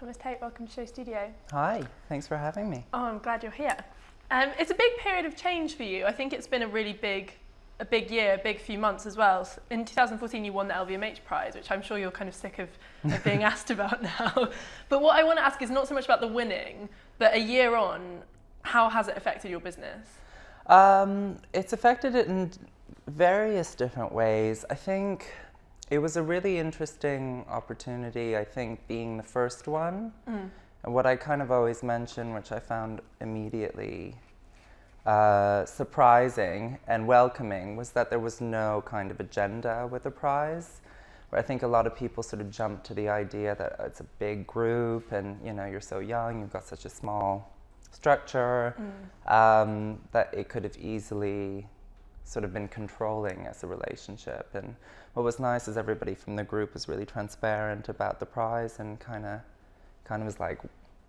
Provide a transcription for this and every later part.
Thomas Tait, welcome to SHOWstudio. Hi, thanks for having me. Oh, I'm glad you're here. It's a big period of change for you. I think it's been a really big year, a big few months as well. In 2014 you won the LVMH prize, which I'm sure you're kind of sick of being asked about now. But what I want to ask is not so much about the winning, but a year on, how has it affected your business? It's affected it in various different ways. I think it was a really interesting opportunity, I think, being the first one. And what I kind of always mention, which I found immediately surprising and welcoming, was that there was no kind of agenda with the prize. Where I think a lot of people sort of jump to the idea that it's a big group and, you know, you're so young, you've got such a small structure, that it could have easily sort of been controlling as a relationship. And what was nice is everybody from the group was really transparent about the prize and kind of was like,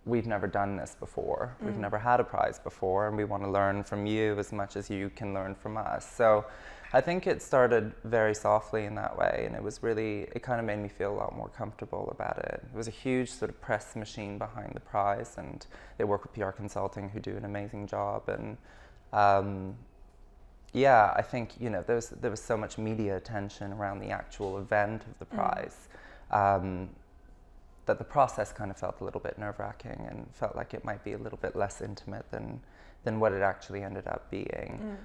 we've never done this before. We've never had a prize before, and we want to learn from you as much as you can learn from us. So I think it started very softly in that way, and it kind of made me feel a lot more comfortable about it. It was a huge sort of press machine behind the prize, and they work with PR Consulting, who do an amazing job. And yeah, I think, you know, there was so much media attention around the actual event of the prize, that the process kind of felt a little bit nerve-wracking and felt like it might be a little bit less intimate than what it actually ended up being.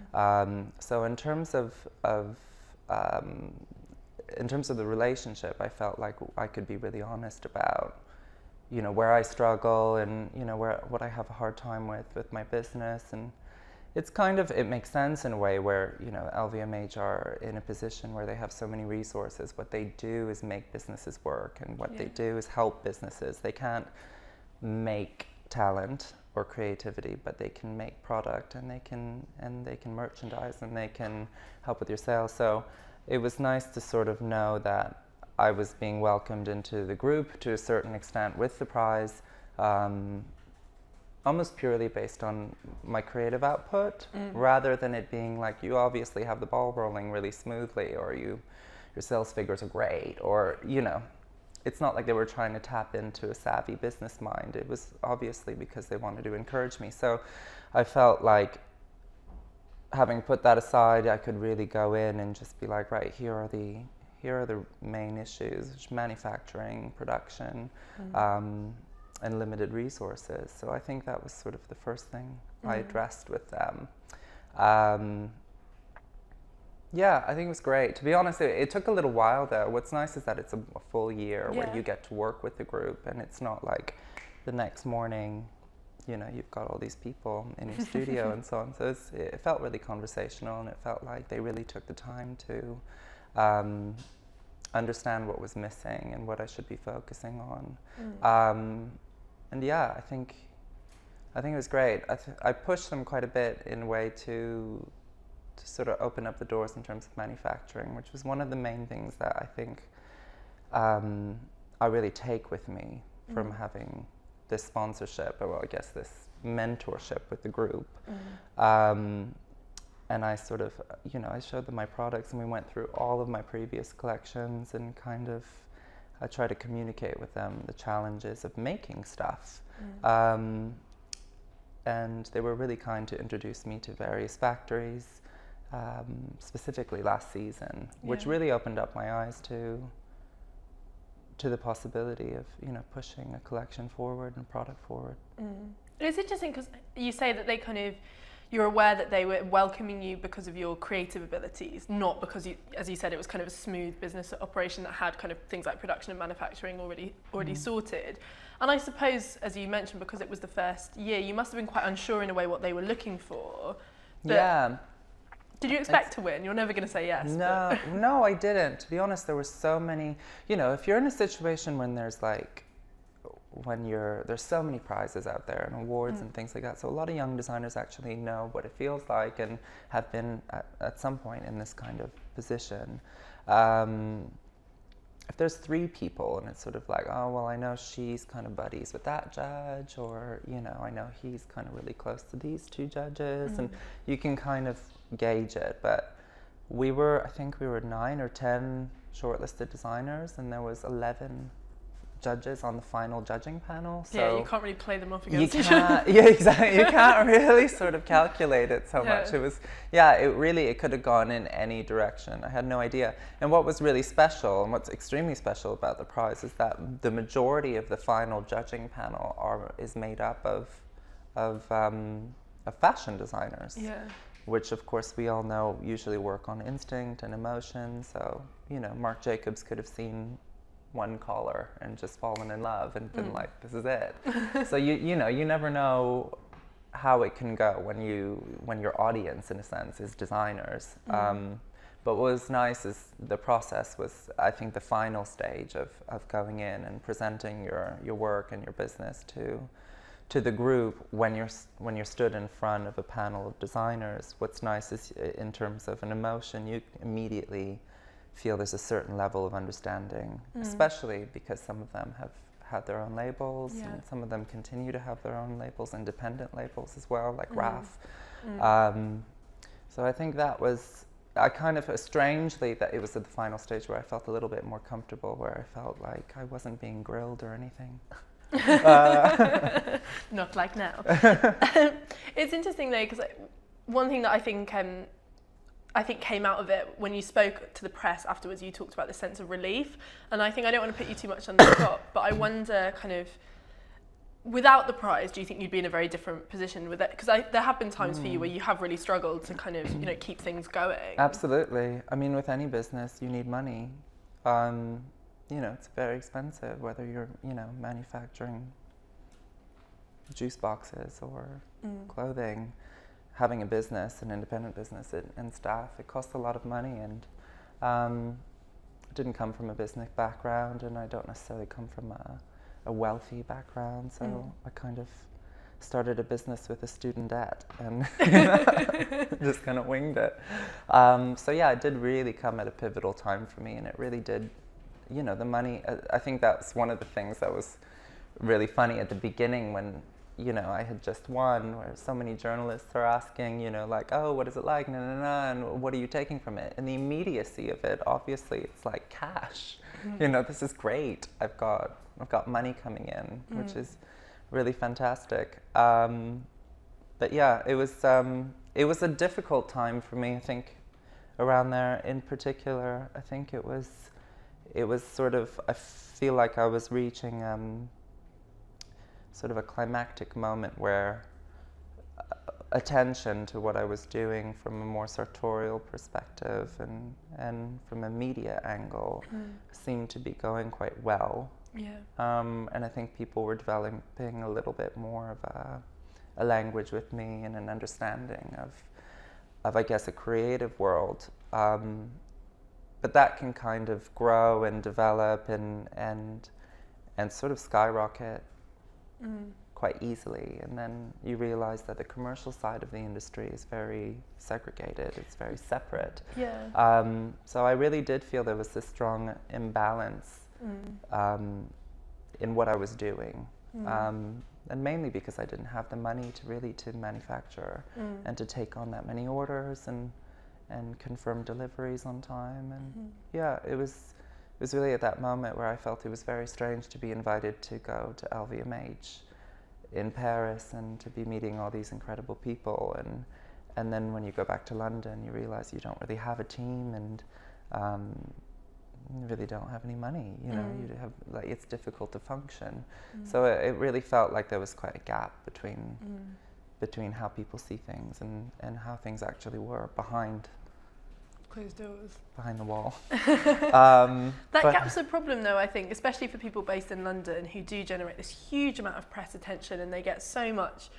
So in terms of the relationship, I felt like I could be really honest about, you know, where I struggle and, you know, what I have a hard time with my business. And it's kind of, it makes sense in a way where, you know, LVMH are in a position where they have so many resources. What they do is make businesses work, and what they do is help businesses. They can't make talent or creativity, but they can make product, and they can merchandise, and they can help with your sales. So it was nice to sort of know that I was being welcomed into the group to a certain extent with the prize, almost purely based on my creative output, rather than it being like, you obviously have the ball rolling really smoothly, or your sales figures are great, or, you know, it's not like they were trying to tap into a savvy business mind. It was obviously because they wanted to encourage me. So I felt like, having put that aside, I could really go in and just be like, right, here are the main issues: manufacturing, production, and limited resources. So I think that was sort of the first thing I addressed with them. Yeah, I think it was great. To be honest, it took a little while though. What's nice is that it's a full year where you get to work with the group, and it's not like the next morning, you know, you've got all these people in your studio and so on. So it felt really conversational, and it felt like they really took the time to understand what was missing and what I should be focusing on. And yeah, I think it was great. I pushed them quite a bit in a way to sort of open up the doors in terms of manufacturing, which was one of the main things that I think I really take with me from having this sponsorship, or well, I guess this mentorship with the group. And I sort of, you know, I showed them my products, and we went through all of my previous collections, and kind of I tried to communicate with them the challenges of making stuff. And they were really kind to introduce me to various factories, specifically last season, which really opened up my eyes to the possibility of, you know, pushing a collection forward and product forward. It's interesting because you say that you're aware that they were welcoming you because of your creative abilities, not because, as you said, it was kind of a smooth business operation that had kind of things like production and manufacturing already sorted. And I suppose, as you mentioned, because it was the first year, you must have been quite unsure in a way what they were looking for. Yeah. Did you expect to win? You're never going to say yes. No, I didn't. To be honest, there were so many, you know, if you're in a situation when there's like, there's so many prizes out there and awards and things like that. So a lot of young designers actually know what it feels like and have been at some point in this kind of position. If there's three people and it's sort of like, oh, well, I know she's kind of buddies with that judge, or, you know, I know he's kind of really close to these two judges, and you can kind of gauge it. But I think we were 9 or 10 shortlisted designers, and there was 11 judges on the final judging panel. So yeah, you can't really play them off you against each other. can't, yeah, exactly. You can't really sort of calculate it so much. It was, yeah, it could have gone in any direction. I had no idea. And what was really special, and what's extremely special about the prize, is that the majority of the final judging panel is made up of fashion designers. Yeah. Which, of course, we all know usually work on instinct and emotion. So, you know, Marc Jacobs could have seen one collar and just fallen in love and been like, this is it. So you know, you never know how it can go when your audience, in a sense, is designers. But what was nice is the process was, I think, the final stage of going in and presenting your work and your business to the group when you're stood in front of a panel of designers. What's nice is, in terms of an emotion, you immediately feel there's a certain level of understanding, especially because some of them have had their own labels, and some of them continue to have their own labels, independent labels as well, like RAF. So I think that was, I kind of, strangely, that it was at the final stage where I felt a little bit more comfortable, where I felt like I wasn't being grilled or anything. Not like now. It's interesting though, because one thing that I think came out of it when you spoke to the press afterwards, you talked about the sense of relief, and I think, I don't want to put you too much on the spot, but I wonder, kind of, without the prize, do you think you'd be in a very different position with it? Because there have been times for you where you have really struggled to kind of, you know, keep things going. Absolutely. I mean, with any business, you need money. You know, it's very expensive, whether you're, you know, manufacturing juice boxes or clothing. Having a business, an independent business, and staff, it costs a lot of money. And I didn't come from a business background, and I don't necessarily come from a wealthy background, so I kind of started a business with a student debt and just kind of winged it. So yeah, it did really come at a pivotal time for me, and it really did, you know, the money, I think that's one of the things that was really funny at the beginning when, you know, I had just won, where so many journalists are asking, you know, like, oh, what is it like, and what are you taking from it? And the immediacy of it, obviously, it's like cash. You know, this is great. I've got money coming in, which is really fantastic. But yeah, it was a difficult time for me, I think, around there in particular. I think it was sort of, I feel like I was reaching sort of a climactic moment where attention to what I was doing from a more sartorial perspective and from a media angle seemed to be going quite well. Yeah. And I think people were developing a little bit more of a language with me and an understanding of I guess, a creative world. But that can kind of grow and develop and sort of skyrocket quite easily. And then you realize that the commercial side of the industry is very segregated. It's very separate. Yeah. So I really did feel there was this strong imbalance in what I was doing. And mainly because I didn't have the money to manufacture and to take on that many orders and confirm deliveries on time. And yeah, it was really at that moment where I felt it was very strange to be invited to go to LVMH in Paris and to be meeting all these incredible people. And then when you go back to London, you realize you don't really have a team and you really don't have any money, you know, you have, like, it's difficult to function. So it really felt like there was quite a gap between how people see things and how things actually were behind closed doors, behind the wall. That gap's a problem though, I think, especially for people based in London who do generate this huge amount of press attention, and they get so much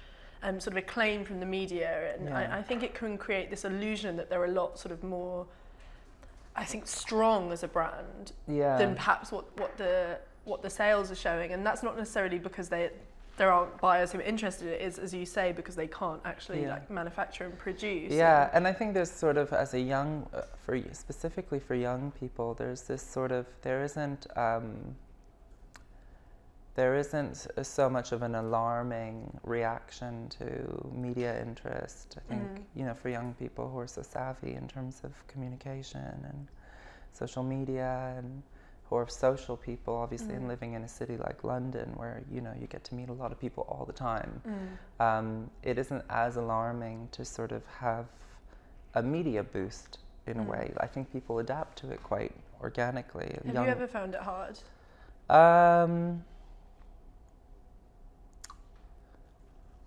sort of acclaim from the media, and I think it can create this illusion that they're a lot sort of more, I think, strong as a brand than perhaps what the sales are showing. And that's not necessarily because there aren't buyers who are interested. It is, as you say, because they can't actually like manufacture and produce. Yeah, and I think there's sort of, as a young, specifically for young people, there's this sort of, there isn't so much of an alarming reaction to media interest. I think, you know, for young people who are so savvy in terms of communication and social media and who are social people, obviously, and living in a city like London, where you get to meet a lot of people all the time, it isn't as alarming to sort of have a media boost in a way. I think people adapt to it quite organically. Have you ever found it hard?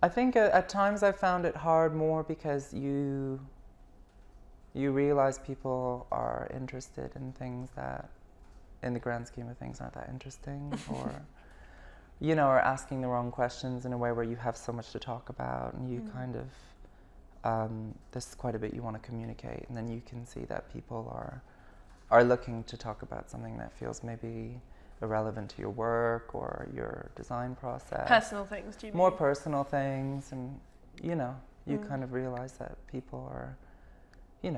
I think at times I found it hard more because you realize people are interested in things that, in the grand scheme of things, aren't that interesting, or or asking the wrong questions in a way where you have so much to talk about, and you kind of there's quite a bit you want to communicate, and then you can see that people are looking to talk about something that feels maybe irrelevant to your work or your design process. Personal things, do you mean? More personal things, and you kind of realize that people are,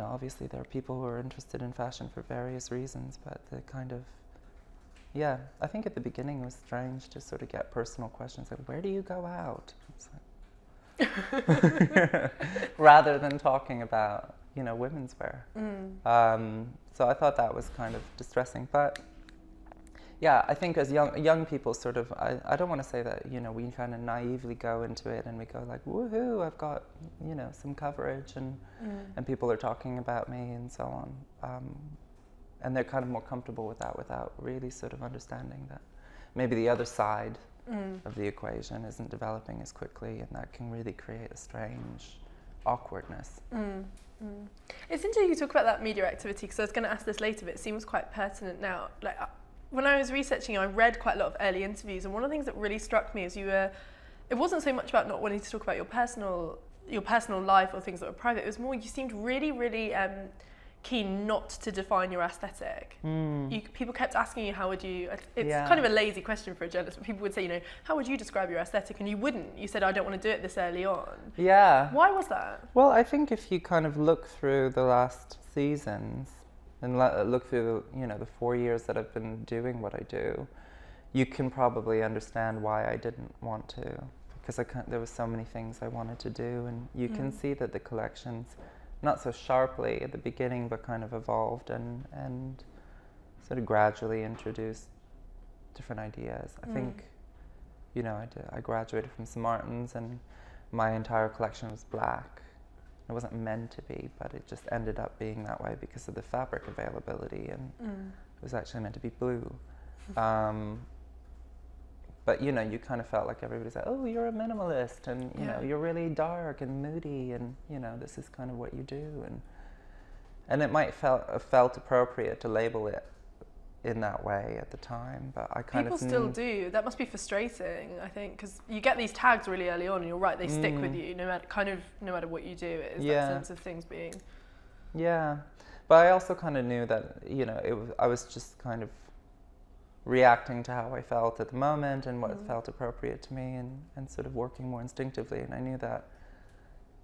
obviously there are people who are interested in fashion for various reasons, but the kind of, I think at the beginning it was strange to sort of get personal questions like, where do you go out? It's like, rather than talking about, women's wear. So I thought that was kind of distressing, but I think as young people sort of, I don't want to say that, we kind of naively go into it and we go like, woohoo, I've got, some coverage and people are talking about me and so on. And they're kind of more comfortable with that without really sort of understanding that maybe the other side of the equation isn't developing as quickly, and that can really create a strange awkwardness. It's interesting you talk about that media activity, because I was going to ask this later, but it seems quite pertinent now. Like, when I was researching, I read quite a lot of early interviews, and one of the things that really struck me is it wasn't so much about not wanting to talk about your personal life or things that were private. It was more, you seemed really, really keen not to define your aesthetic. People kept asking you, how would you, it's kind of a lazy question for a journalist, but people would say, how would you describe your aesthetic? And you wouldn't. You said, I don't want to do it this early on. Yeah. Why was that? Well, I think if you kind of look through the last seasons and look through the 4 years that I've been doing what I do, you can probably understand why I didn't want to, because there was so many things I wanted to do, and you can see that the collections, not so sharply at the beginning, but kind of evolved and sort of gradually introduced different ideas. I think, I graduated from St. Martin's and my entire collection was black. It wasn't meant to be, but it just ended up being that way because of the fabric availability, and it was actually meant to be blue. But you kind of felt like everybody's like, oh, you're a minimalist, and you're really dark and moody, and this is kind of what you do, and it might felt appropriate to label it in that way at the time, but I kind People still do. That must be frustrating, I think, because you get these tags really early on, and you're right, they stick with you no matter what you do. It is that sense of things being. Yeah, but I also kind of knew that I was just kind of reacting to how I felt at the moment and what felt appropriate to me, and sort of working more instinctively. And I knew that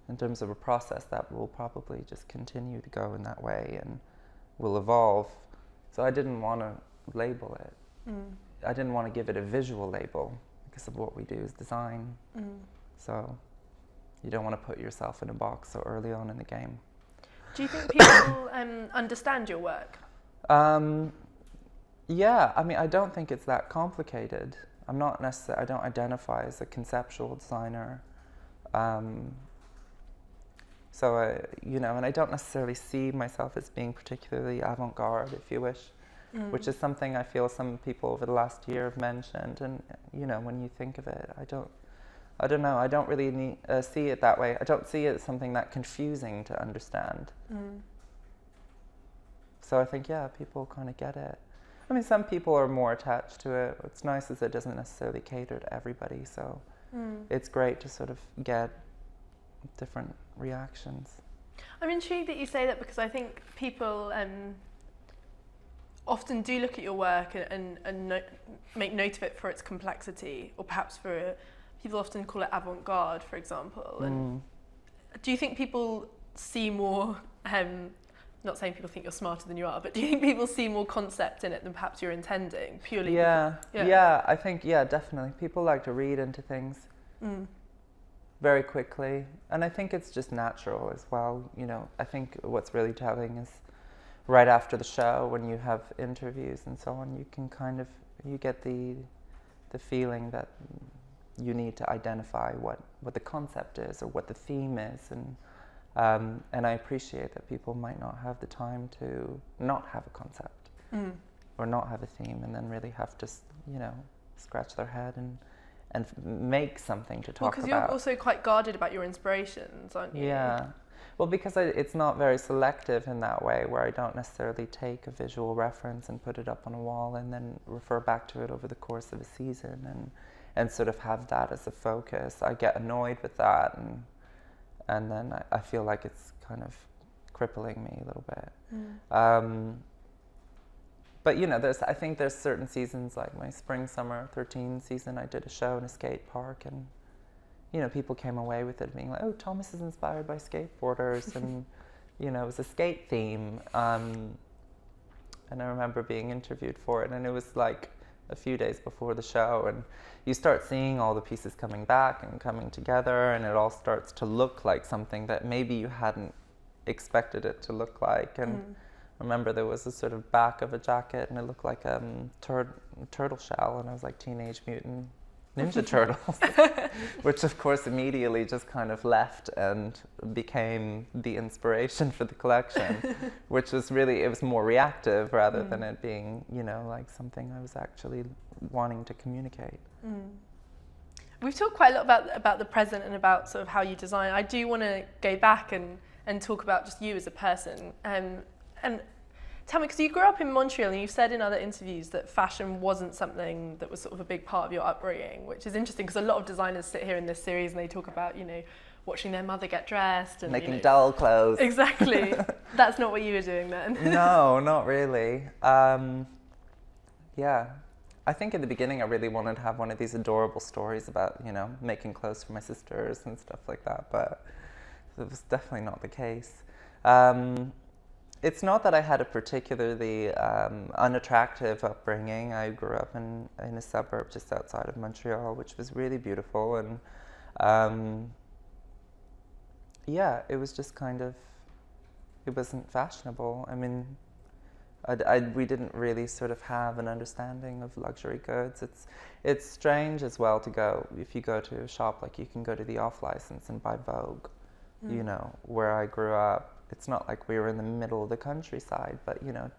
in terms of a process that will probably just continue to go in that way and will evolve. So I didn't want to label it. I didn't want to give it a visual label, because of what we do is design. So you don't want to put yourself in a box so early on in the game. Do you think people understand your work? Yeah, I mean, I don't think it's that complicated. I don't identify as a conceptual designer. So, and I don't necessarily see myself as being particularly avant-garde, if you wish, which is something I feel some people over the last year have mentioned. And, when you think of it, I don't know, I don't really see it that way. I don't see it as something that confusing to understand. So I think, people kind of get it. I mean, some people are more attached to it. What's nice is it doesn't necessarily cater to everybody, so it's great to sort of get different reactions. I'm intrigued that you say that, because I think people often do look at your work and make note of it for its complexity, or perhaps people often call it avant-garde, for example. And do you think people see more, not saying people think you're smarter than you are, but do you think people see more concept in it than perhaps you're intending, purely? Yeah, I think, definitely. People like to read into things very quickly, and I think it's just natural as well. I think what's really telling is right after the show, when you have interviews and so on, you can kind of, you get the feeling that you need to identify what the concept is or what the theme is, and I appreciate that people might not have the time to not have a concept or not have a theme, and then really have to, you know, scratch their head and make something to talk about. Because you're also quite guarded about your inspirations, aren't you? Yeah. Well, because it's not very selective in that way, where I don't necessarily take a visual reference and put it up on a wall and then refer back to it over the course of a season and sort of have that as a focus. I get annoyed with that, and then I feel like it's kind of crippling me a little bit. But you know, I think there's certain seasons, like my spring summer 13 season, I did a show in a skate park, and you know, people came away with it being like, oh, Thomas is inspired by skateboarders, and you know, it was a skate theme. And I remember being interviewed for it, and it was like a few days before the show, and you start seeing all the pieces coming back and coming together, and it all starts to look like something that maybe you hadn't expected it to look like. And I remember there was a sort of back of a jacket, and it looked like a turtle shell, and I was like Teenage Mutant Ninja Turtles, which of course immediately just kind of left and became the inspiration for the collection, which was really, it was more reactive rather than it being, you know, like something I was actually wanting to communicate. We've talked quite a lot about the present and about sort of how you design. I do want to go back and talk about just you as a person. And tell me, because you grew up in Montreal and you've said in other interviews that fashion wasn't something that was sort of a big part of your upbringing, which is interesting because a lot of designers sit here in this series and they talk about, you know, watching their mother get dressed and making, you know, doll clothes. Exactly. That's not what you were doing then. No, not really. Yeah. I think in the beginning I really wanted to have one of these adorable stories about, you know, making clothes for my sisters and stuff like that, but it was definitely not the case. It's not that I had a particularly unattractive upbringing. I grew up in a suburb just outside of Montreal, which was really beautiful, and yeah, it was just kind of, it wasn't fashionable. I mean, we didn't really sort of have an understanding of luxury goods. It's strange as well to go, if you go to a shop, like you can go to the off license and buy Vogue, you know, where I grew up. It's not like we were in the middle of the countryside, but you know,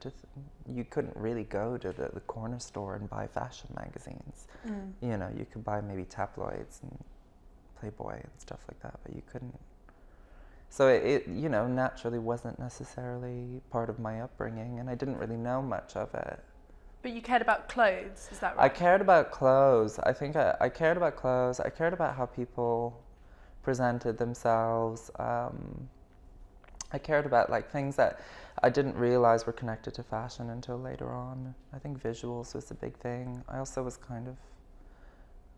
you couldn't really go to the corner store and buy fashion magazines. You know, you could buy maybe tabloids and Playboy and stuff like that, but you couldn't. So it you know, naturally wasn't necessarily part of my upbringing, and I didn't really know much of it. But you cared about clothes, is that right? I cared about clothes. I think I cared about clothes. I cared about how people presented themselves. I cared about like things that I didn't realize were connected to fashion until later on. I think visuals was a big thing. I also was kind of,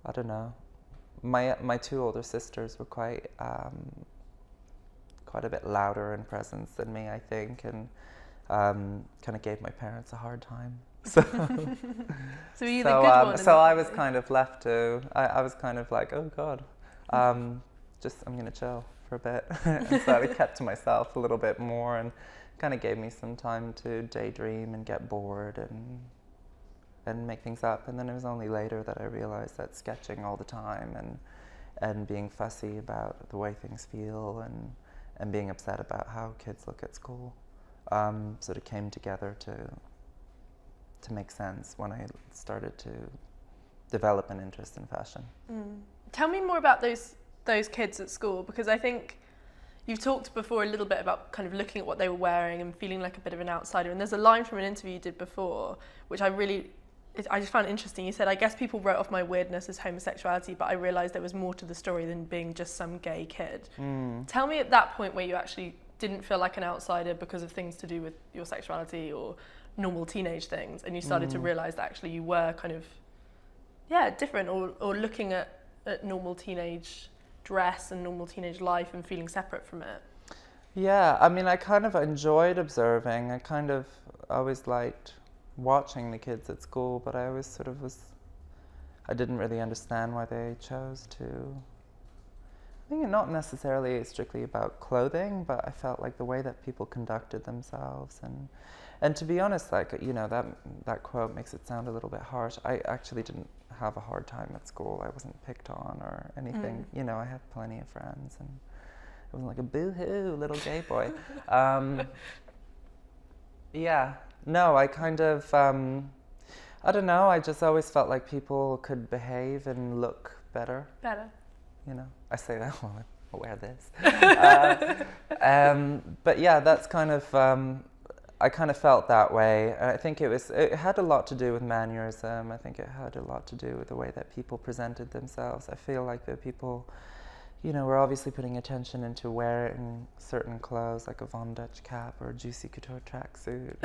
I don't know, my two older sisters were quite a bit louder in presence than me, I think, and kind of gave my parents a hard time. So, so you the good one? So I was kind of left to, I was kind of like, oh God, I'm gonna chill for a bit. And so I kept to myself a little bit more, and kind of gave me some time to daydream and get bored and make things up. And then it was only later that I realized that sketching all the time and being fussy about the way things feel and being upset about how kids look at school sort of came together to make sense when I started to develop an interest in fashion. Tell me more about those kids at school, because I think you've talked before a little bit about kind of looking at what they were wearing and feeling like a bit of an outsider. And there's a line from an interview you did before, which I just found interesting. You said, I guess people wrote off my weirdness as homosexuality, but I realized there was more to the story than being just some gay kid. Tell me at that point where you actually didn't feel like an outsider because of things to do with your sexuality or normal teenage things, and you started to realize that actually you were kind of, different or looking at normal teenage dress and normal teenage life and feeling separate from it. Yeah, I mean, I kind of enjoyed observing. I kind of always liked watching the kids at school, but I always sort of I didn't really understand why they chose to. I think not necessarily strictly about clothing, but I felt like the way that people conducted themselves, and to be honest, like, you know, that quote makes it sound a little bit harsh. I actually didn't have a hard time at school. I wasn't picked on or anything. You know, I had plenty of friends, and it wasn't like a boo-hoo little gay boy. Yeah, no, I kind of, I don't know. I just always felt like people could behave and look better. You know, I say that while I wear this. But yeah, that's kind of, I kind of felt that way. And I think it had a lot to do with mannerism. I think it had a lot to do with the way that people presented themselves. I feel like the people, you know, were obviously putting attention into wearing certain clothes, like a Von Dutch cap or a Juicy Couture tracksuit,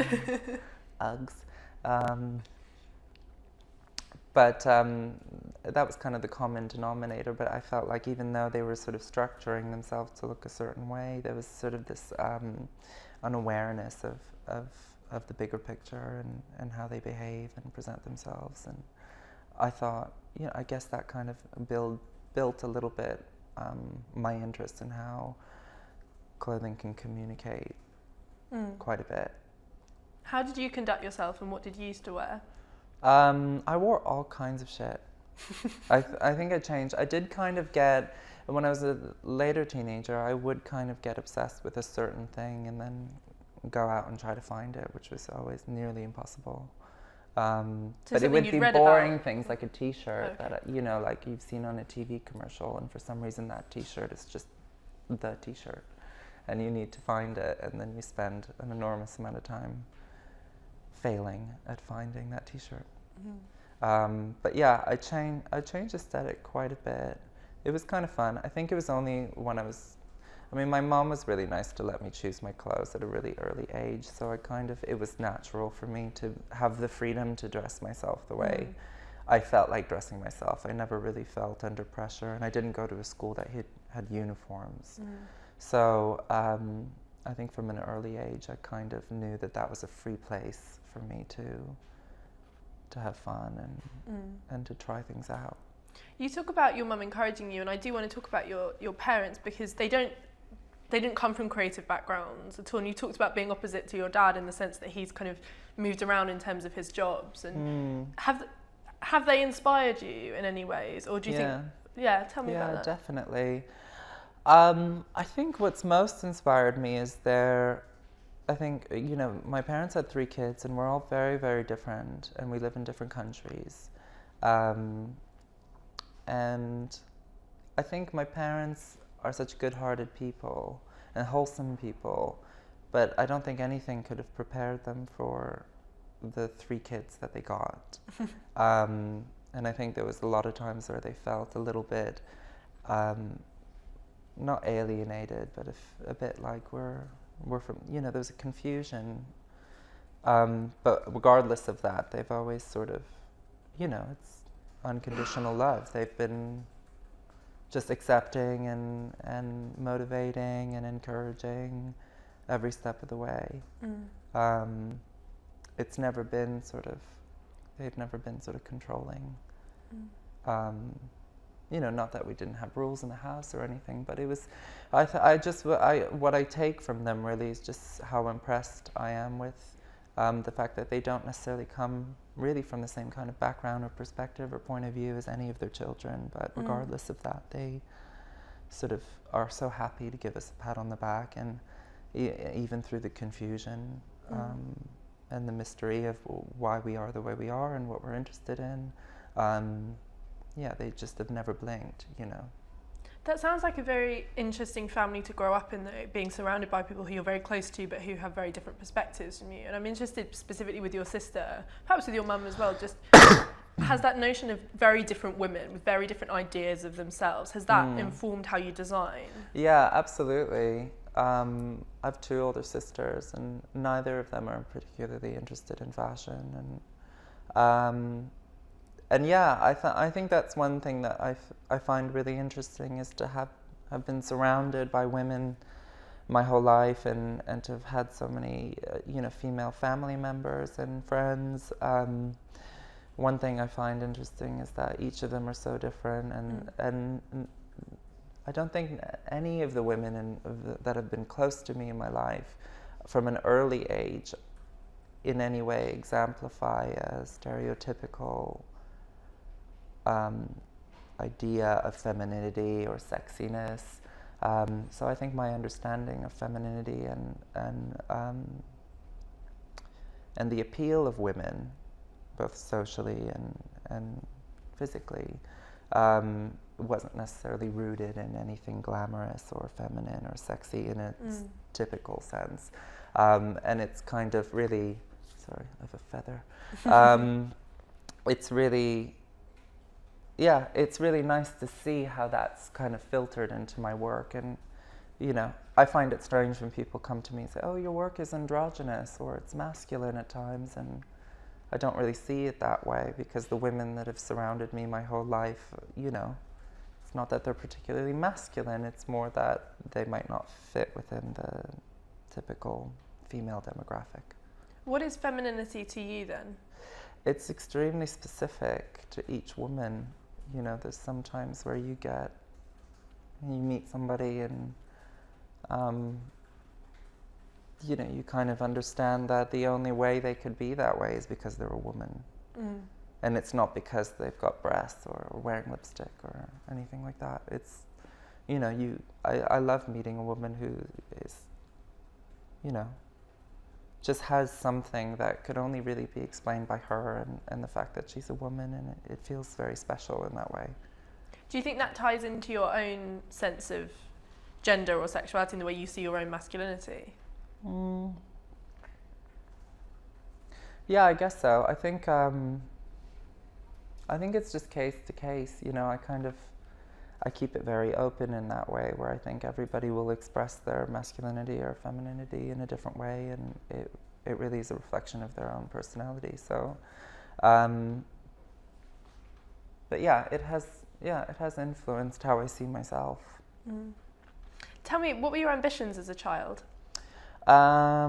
Uggs. But that was kind of the common denominator. But I felt like even though they were sort of structuring themselves to look a certain way, there was sort of this unawareness of the bigger picture and how they behave and present themselves. And I thought, you know, I guess that kind of built a little bit my interest in how clothing can communicate quite a bit. How did you conduct yourself, and what did you used to wear? I wore all kinds of shit. I think I changed. I did kind of get, when I was a later teenager, I would kind of get obsessed with a certain thing and then go out and try to find it, which was always nearly impossible. But it would be boring things like a t-shirt that, you know, like you've seen on a TV commercial, and for some reason that t-shirt is just the t-shirt and you need to find it, and then you spend an enormous amount of time failing at finding that t-shirt. But yeah, I changed aesthetic quite a bit. It was kind of fun. I think it was only when my mom was really nice to let me choose my clothes at a really early age, so it was natural for me to have the freedom to dress myself the way I felt like dressing myself. I never really felt under pressure, and I didn't go to a school that had uniforms. So I think from an early age, I kind of knew that was a free place for me to have fun and to try things out. You talk about your mum encouraging you, and I do want to talk about your parents, because they didn't come from creative backgrounds at all. And you talked about being opposite to your dad in the sense that he's kind of moved around in terms of his jobs. And have they inspired you in any ways, or do you think? Yeah, tell me about that. Yeah, definitely. I think what's most inspired me is I think, you know, my parents had 3 kids, and we're all very, very different, and we live in different countries. And I think my parents are such good-hearted people and wholesome people, but I don't think anything could have prepared them for the 3 kids that they got. And I think there was a lot of times where they felt a little bit, not alienated, but a bit like we're from, you know, there's a confusion. But regardless of that, they've always sort of, you know, it's unconditional love. They've been just accepting and motivating and encouraging every step of the way. It's never been they've never been sort of controlling. You know, not that we didn't have rules in the house or anything, but it was, what I take from them really is just how impressed I am with the fact that they don't necessarily come really from the same kind of background or perspective or point of view as any of their children, but regardless of that, they sort of are so happy to give us a pat on the back, and even through the confusion and the mystery of why we are the way we are and what we're interested in. Yeah, they just have never blinked, you know. That sounds like a very interesting family to grow up in, though, being surrounded by people who you're very close to but who have very different perspectives from you. And I'm interested specifically with your sister, perhaps with your mum as well, just has that notion of very different women with very different ideas of themselves, has that informed how you design? Yeah, absolutely. I have 2 older sisters, and neither of them are particularly interested in fashion. And yeah, I think that's one thing that I find really interesting, is to have been surrounded by women my whole life, and to have had so many you know, female family members and friends. One thing I find interesting is that each of them are so different, and I don't think any of the women that have been close to me in my life from an early age in any way exemplify a stereotypical idea of femininity or sexiness. So I think my understanding of femininity and the appeal of women, both socially and physically, wasn't necessarily rooted in anything glamorous or feminine or sexy in its typical sense. And it's kind of really, sorry, I have a feather. It's really, yeah, it's really nice to see how that's kind of filtered into my work. And, you know, I find it strange when people come to me and say, oh, your work is androgynous or it's masculine at times. And I don't really see it that way, because the women that have surrounded me my whole life, you know, it's not that they're particularly masculine, it's more that they might not fit within the typical female demographic. What is femininity to you then? It's extremely specific to each woman. You know, there's some times where you meet somebody and, you know, you kind of understand that the only way they could be that way is because they're a woman. And it's not because they've got breasts or wearing lipstick or anything like that. It's, you know, I love meeting a woman who is, you know, just has something that could only really be explained by her and the fact that she's a woman, and it feels very special in that way. Do you think that ties into your own sense of gender or sexuality and the way you see your own masculinity? Yeah, I guess so. I think it's just case to case. You know, I keep it very open in that way, where I think everybody will express their masculinity or femininity in a different way, and it really is a reflection of their own personality. So, but yeah, it has influenced how I see myself. Tell me, what were your ambitions as a child? My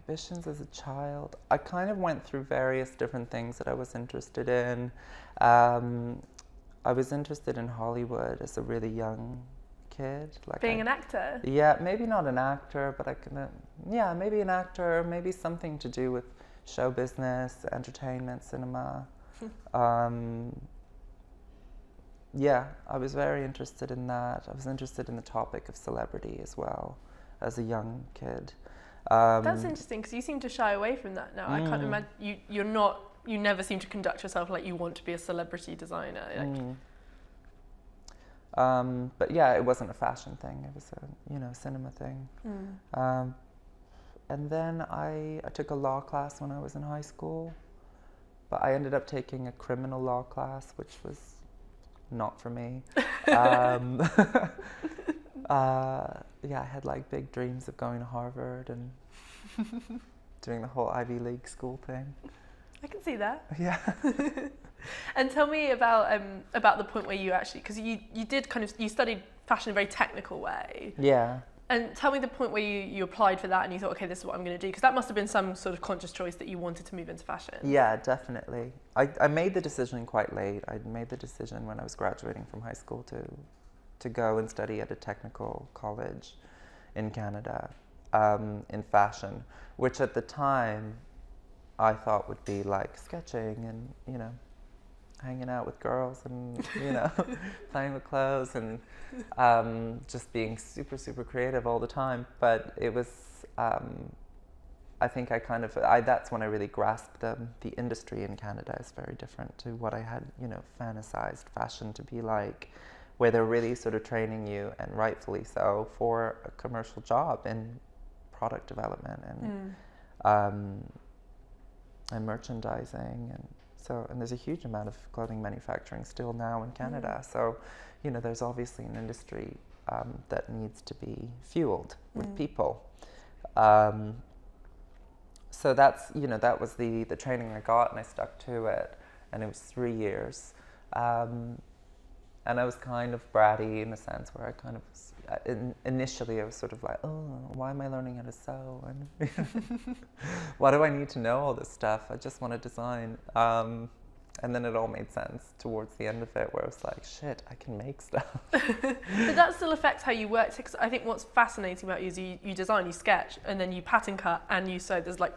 ambitions as a child, I kind of went through various different things that I was interested in. I was interested in Hollywood as a really young kid. Like Being an actor? Yeah, maybe not an actor, but maybe an actor, maybe something to do with show business, entertainment, cinema. Yeah, I was very interested in that. I was interested in the topic of celebrity as well as a young kid. That's interesting, because you seem to shy away from that now. I can't imagine, you never seem to conduct yourself like you want to be a celebrity designer. But yeah, it wasn't a fashion thing, it was a cinema thing. And then I took a law class when I was in high school, but I ended up taking a criminal law class, which was not for me. Yeah, I had like big dreams of going to Harvard and doing the whole Ivy League school thing. I can see that. Yeah. And tell me about the point where you actually, because you studied fashion in a very technical way. Yeah. And tell me the point where you applied for that and you thought, okay, this is what I'm going to do, because that must have been some sort of conscious choice that you wanted to move into fashion. Yeah, definitely. I made the decision quite late. I made the decision when I was graduating from high school to go and study at a technical college in Canada in fashion, which at the time I thought would be like sketching and, you know, hanging out with girls and, you know, playing with clothes and just being super, super creative all the time. But it was, I think that's when I really grasped the industry in Canada is very different to what I had, you know, fantasized fashion to be like, where they're really sort of training you, and rightfully so, for a commercial job in product development and merchandising, and there's a huge amount of clothing manufacturing still now in Canada. So, you know, there's obviously an industry that needs to be fueled with people. So that's, you know, that was the training I got, and I stuck to it, and it was 3 years. And I was kind of bratty in a sense where I kind of was, initially I was sort of like, oh, why am I learning how to sew? And why do I need to know all this stuff? I just want to design. And then it all made sense towards the end of it, where I was like, shit, I can make stuff. But that still affects how you work, because I think what's fascinating about you is you design, you sketch, and then you pattern cut and you sew. There's like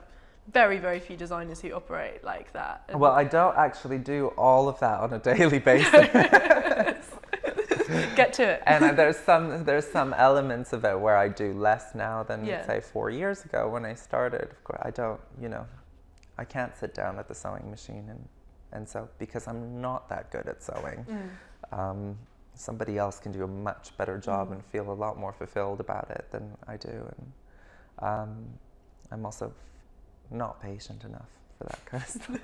very, very few designers who operate like that. And well, I don't actually do all of that on a daily basis. Get to it. And there's some elements of it where I do less now than say 4 years ago when I started. Of course, I don't, I can't sit down at the sewing machine and sew, because I'm not that good at sewing. Somebody else can do a much better job and feel a lot more fulfilled about it than I do. And I'm also not patient enough for that kind of stuff.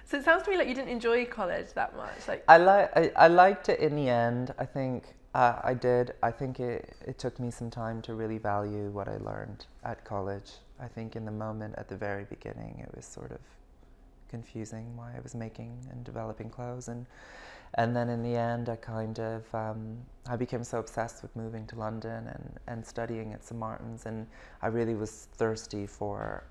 So it sounds to me like you didn't enjoy college that much. Like I liked it in the end. I think I did. I think it took me some time to really value what I learned at college. I think in the moment at the very beginning, it was sort of confusing why I was making and developing clothes, and then in the end I kind of I became so obsessed with moving to London and studying at St Martin's, and I really was thirsty for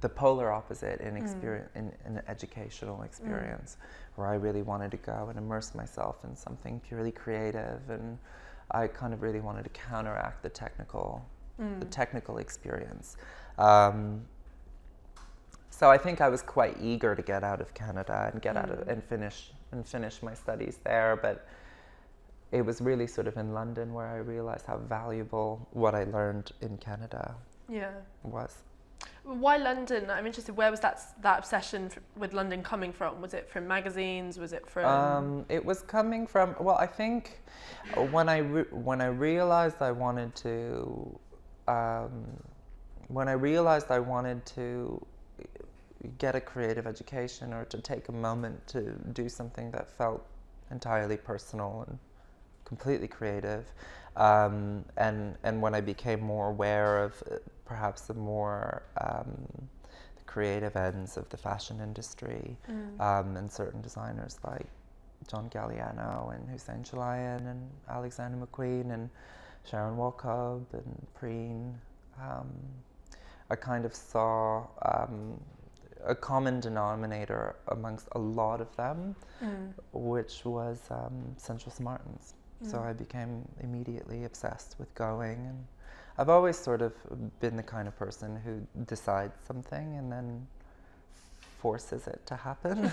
the polar opposite in an educational experience, where I really wanted to go and immerse myself in something purely creative, and I kind of really wanted to counteract the technical experience. So I think I was quite eager to get out of Canada and get out of and finish my studies there, but it was really sort of in London where I realized how valuable what I learned in Canada was. Why London? I'm interested. Where was that obsession with London coming from? Was it from magazines? Was it from? It was coming from. Well, I think when I realized I wanted to. When I realized I wanted to get a creative education, or to take a moment to do something that felt entirely personal and completely creative, and when I became more aware of perhaps the more the creative ends of the fashion industry, and certain designers like John Galliano and Hussein Chalayan and Alexander McQueen and Sharon Walcob and Preen, I kind of saw a common denominator amongst a lot of them, which was Central St Martin's. So I became immediately obsessed with going, and I've always sort of been the kind of person who decides something and then forces it to happen.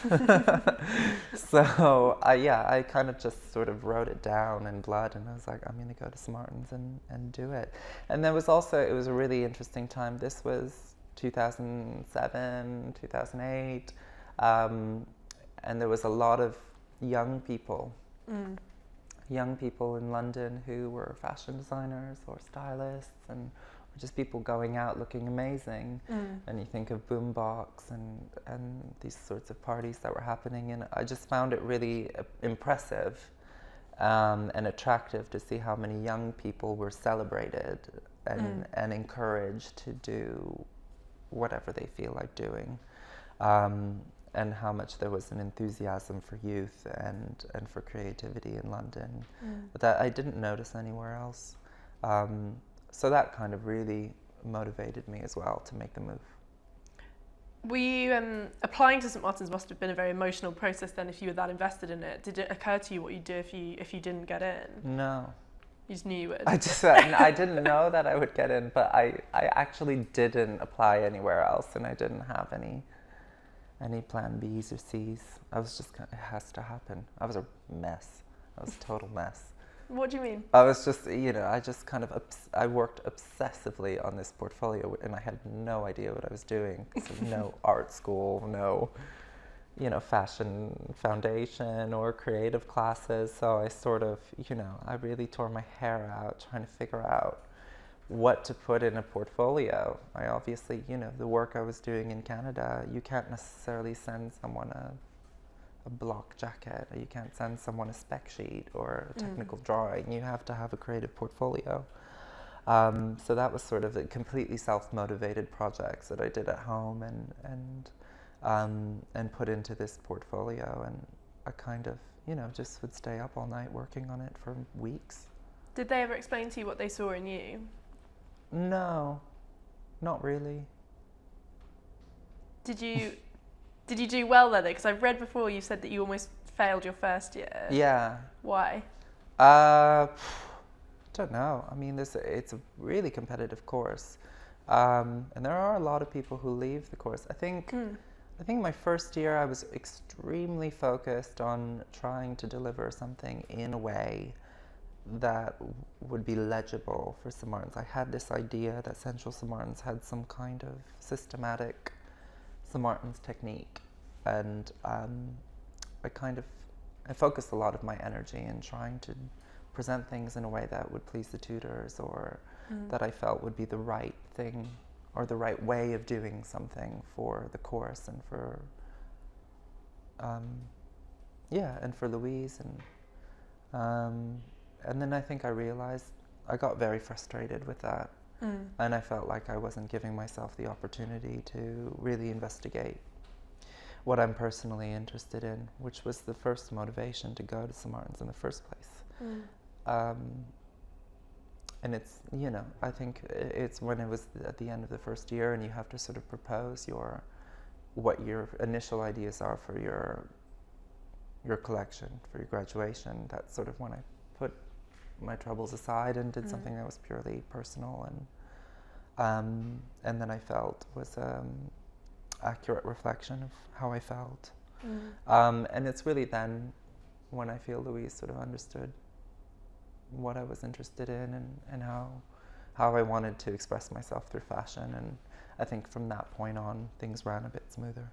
So I kind of just sort of wrote it down in blood, and I was like, I'm going to go to St Martin's and do it. And there was also, it was a really interesting time. This was 2007, 2008, and there was a lot of young people in London who were fashion designers or stylists, and just people going out looking amazing. And you think of Boombox and these sorts of parties that were happening, and I just found it really impressive and attractive to see how many young people were celebrated and encouraged to do whatever they feel like doing, and how much there was an enthusiasm for youth and for creativity in London that I didn't notice anywhere else. So that kind of really motivated me as well to make the move. Were you applying to St Martin's? Must have been a very emotional process then, if you were that invested in it. Did it occur to you what you'd do if you didn't get in? No. You just knew you would. I didn't know that I would get in, but I actually didn't apply anywhere else, and I didn't have any plan B's or C's. I was just kind of, it has to happen. I was a mess. I was a total mess. What do you mean? I was just, I just kind of, I worked obsessively on this portfolio, and I had no idea what I was doing. So no art school, no, fashion foundation or creative classes. So I sort of, I really tore my hair out trying to figure out what to put in a portfolio. I obviously, the work I was doing in Canada, you can't necessarily send someone a block jacket, or you can't send someone a spec sheet or a technical drawing. You have to have a creative portfolio. So that was sort of a completely self-motivated projects that I did at home and put into this portfolio, and I kind of, just would stay up all night working on it for weeks. Did they ever explain to you what they saw in you? No, not really. Did you Did you do well there though? Because I've read before you said that you almost failed your first year. Yeah. Why? Don't know. I mean, it's a really competitive course, and there are a lot of people who leave the course. I think my first year I was extremely focused on trying to deliver something in a way that would be legible for St. Martin's. I had this idea that Central St. Martin's had some kind of systematic St. Martin's technique, and I focused a lot of my energy in trying to present things in a way that would please the tutors, or that I felt would be the right thing or the right way of doing something for the course and for and for Louise, and then I think I realized I got very frustrated with that, and I felt like I wasn't giving myself the opportunity to really investigate what I'm personally interested in, which was the first motivation to go to St. Martin's in the first place. And it's, I think it's when it was at the end of the first year and you have to sort of propose what your initial ideas are for your collection, for your graduation. That's sort of when I put my troubles aside and did something that was purely personal, and then I felt was accurate reflection of how I felt. And it's really then when I feel Louise sort of understood what I was interested in and how I wanted to express myself through fashion, and I think from that point on things ran a bit smoother.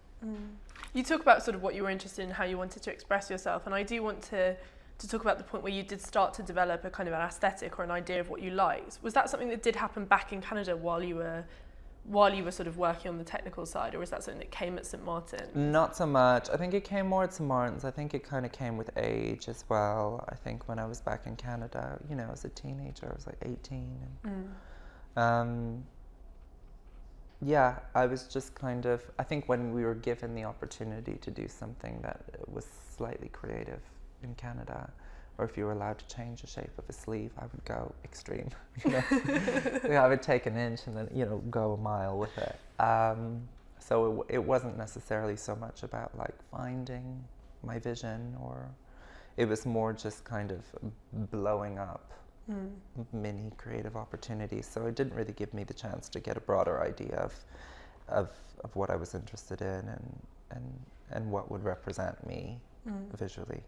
You talk about sort of what you were interested in, how you wanted to express yourself, and I do want to talk about the point where you did start to develop a kind of an aesthetic or an idea of what you liked. Was that something that did happen back in Canada while you were sort of working on the technical side, or is that something that came at St. Martin's? Not so much. I think it came more at St. Martin's. I think it kind of came with age as well. I think when I was back in Canada, as a teenager, I was like 18. And, I was just kind of, I think when we were given the opportunity to do something that was slightly creative in Canada, or if you were allowed to change the shape of a sleeve, I would go extreme. I would take an inch and then, go a mile with it. So it wasn't necessarily so much about like finding my vision, or it was more just kind of blowing up mini creative opportunities. So it didn't really give me the chance to get a broader idea of what I was interested in and what would represent me visually.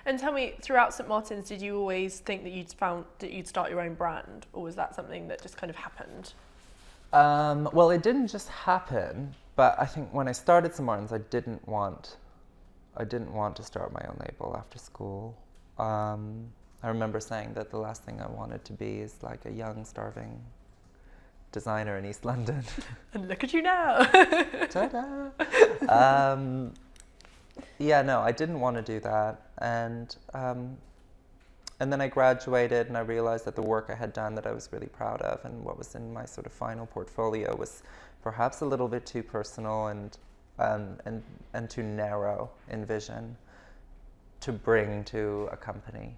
And tell me, throughout St. Martin's, did you always think that you'd start your own brand, or was that something that just kind of happened? Well, it didn't just happen, but I think when I started St. Martin's, I didn't want to start my own label after school. I remember saying that the last thing I wanted to be is like a young, starving designer in East London. And look at you now. Ta-da! No, I didn't want to do that, and then I graduated, and I realized that the work I had done that I was really proud of, and what was in my sort of final portfolio, was perhaps a little bit too personal and too narrow in vision to bring to a company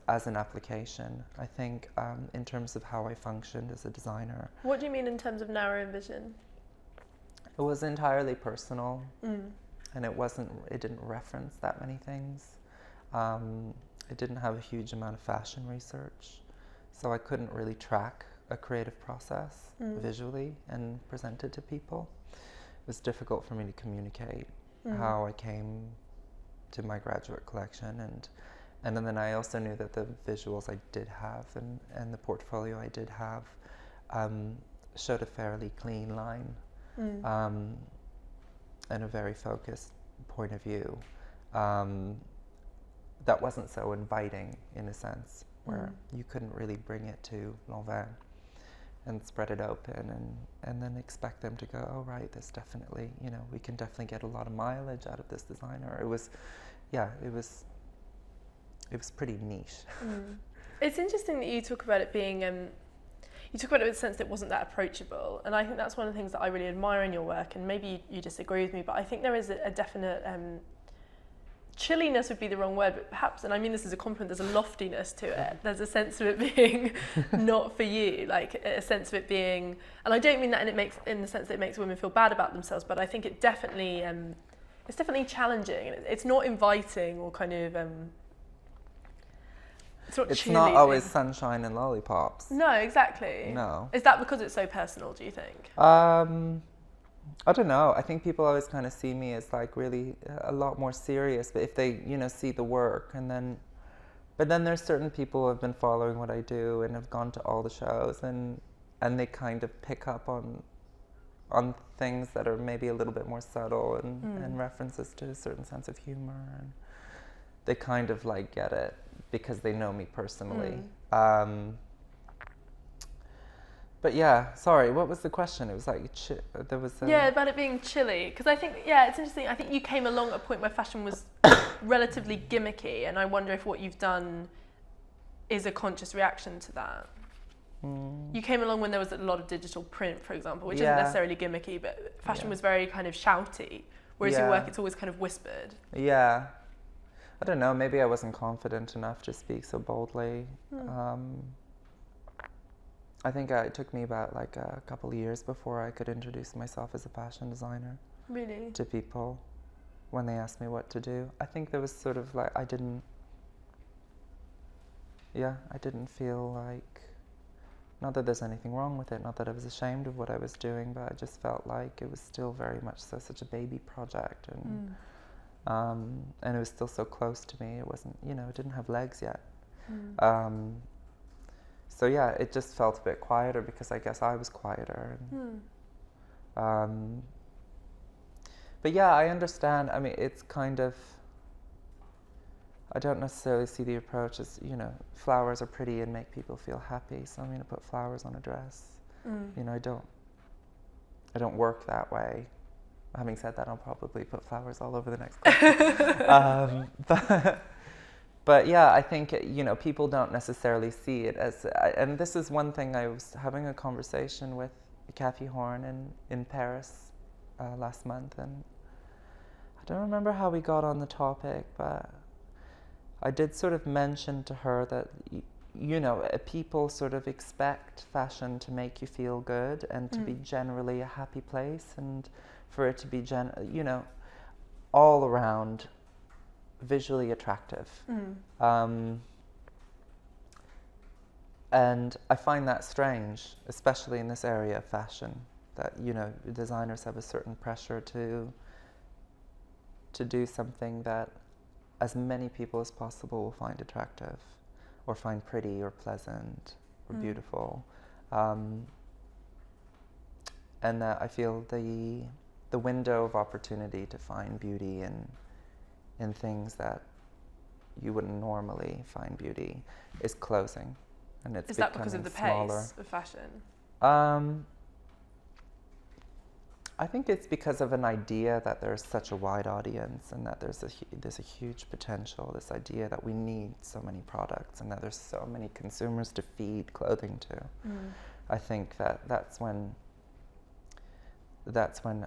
as an application. I think in terms of how I functioned as a designer. What do you mean in terms of narrow in vision? It was entirely personal. And it didn't reference that many things. It didn't have a huge amount of fashion research, so I couldn't really track a creative process visually and present it to people. It was difficult for me to communicate how I came to my graduate collection, and then I also knew that the visuals I did have and the portfolio I did have showed a fairly clean line. And a very focused point of view that wasn't so inviting, in a sense, where you couldn't really bring it to Lanvin and spread it open and then expect them to go, oh right, this definitely, we can definitely get a lot of mileage out of this designer. It was pretty niche. It's interesting that you talk about it being you talk about it in the sense that it wasn't that approachable, and I think that's one of the things that I really admire in your work, and maybe you disagree with me, but I think there is a definite chilliness would be the wrong word, but perhaps, and I mean this as a compliment, there's a loftiness to it. There's a sense of it being not for you, like a sense of it being, and I don't mean that in the sense that it makes women feel bad about themselves, but I think it definitely, it's definitely challenging. It's not inviting or kind of, it's not always sunshine and lollipops. No, exactly. No. Is that because it's so personal, do you think? I don't know. I think people always kind of see me as like really a lot more serious, but if they, see the work but then there's certain people who have been following what I do and have gone to all the shows and they kind of pick up on things that are maybe a little bit more subtle and references to a certain sense of humor, and they kind of like get it because they know me personally. But yeah, sorry, what was the question? It was like, there was about it being chilly. Because I think, it's interesting. I think you came along at a point where fashion was relatively gimmicky, and I wonder if what you've done is a conscious reaction to that. You came along when there was a lot of digital print, for example, which isn't necessarily gimmicky, but fashion was very kind of shouty, whereas your work, it's always kind of whispered. Yeah. I don't know, maybe I wasn't confident enough to speak so boldly. I think it took me about like a couple of years before I could introduce myself as a fashion designer. Really? To people when they asked me what to do. I think there was sort of like, I didn't feel like, not that there's anything wrong with it, not that I was ashamed of what I was doing, but I just felt like it was still very much such a baby project, and it was still so close to me. It wasn't, it didn't have legs yet. So yeah, it just felt a bit quieter because I guess I was quieter. But yeah, I understand. I mean, it's kind of, I don't necessarily see the approach as, flowers are pretty and make people feel happy, so I'm going to put flowers on a dress. I don't work that way. Having said that, I'll probably put flowers all over the next collection. But yeah, I think, people don't necessarily see it as, and this is one thing. I was having a conversation with Kathy Horn in Paris last month, and I don't remember how we got on the topic, but I did sort of mention to her that, people sort of expect fashion to make you feel good and to be generally a happy place, and for it to be, all around visually attractive. And I find that strange, especially in this area of fashion, that, designers have a certain pressure to do something that as many people as possible will find attractive or find pretty or pleasant or beautiful. And that I feel the window of opportunity to find beauty in things that you wouldn't normally find beauty is closing, and it's becoming smaller. Is that because of the pace of fashion? I think it's because of an idea that there's such a wide audience, and that there's a huge potential. This idea that we need so many products, and that there's so many consumers to feed clothing to. I think that's when